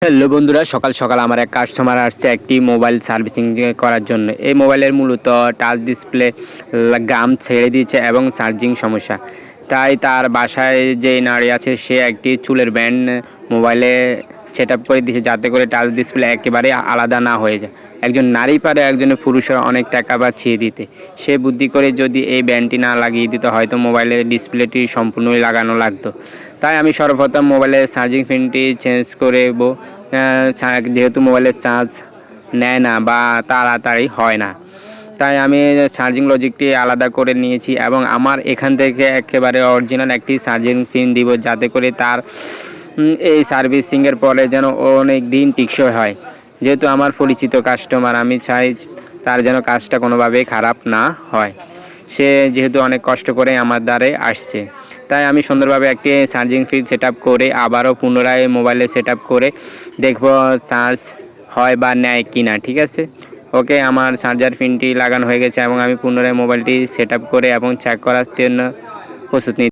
Hello বন্ধুরা, সকাল সকাল আমার এক কাস্টমার আসছে একটি মোবাইল সার্ভিসিং করার জন্য। এই মোবাইলের মূলত টাচ ডিসপ্লে গাম ছেড়ে দিয়েছে এবং চার্জিং সমস্যা। তাই তার বাসায় যে নারী আছে সে একটি চুলের ব্যান্ড মোবাইলে সেট আপ করে দিয়েছে, যাতে করে টাচ ডিসপ্লে একেবারে আলাদা না হয়ে যায়। একজন নারী পারে একজনের পুরুষের অনেক টাকা বাঁচিয়ে দিতে। সে বুদ্ধি করে যদি এই ব্যান্ডটি না লাগিয়ে দিত, হয়তো মোবাইলের ডিসপ্লেটি সম্পূর্ণই লাগানো লাগতো। তাই আমি সর্বপ্রথম মোবাইলের চার্জিং পিনটি চেঞ্জ করব, যেহেতু মোবাইলের চার্জ নেয় না বা তাড়াতাড়ি হয় না। তাই আমি চার্জিং লজিকটি আলাদা করে নিয়েছি এবং আমার এখান থেকে একেবারে অরিজিনাল একটি চার্জিং পিন দিব, যাতে করে তার এই সার্ভিসিংয়ের পরে যেন অনেক দিন টেকসই হয়। যেহেতু আমার পরিচিত কাস্টমার, আমি চাই তার যেন কাজটা কোনোভাবেই খারাপ না হয়। সে যেহেতু অনেক কষ্ট করে আমার দ্বারে আসছে, তাই আমি সুন্দরভাবে একটি চার্জিং পিন সেট আপ করে আবারও পুনরায় মোবাইলে সেট আপ করে দেখব চার্জ হয় বা নেয় কি না। ঠিক আছে, ওকে, আমার চার্জার পিনটি লাগানো হয়ে গেছে এবং আমি পুনরায় মোবাইলটি সেট আপ করে এবং চেক করার জন্য প্রস্তুত নিচ্ছি।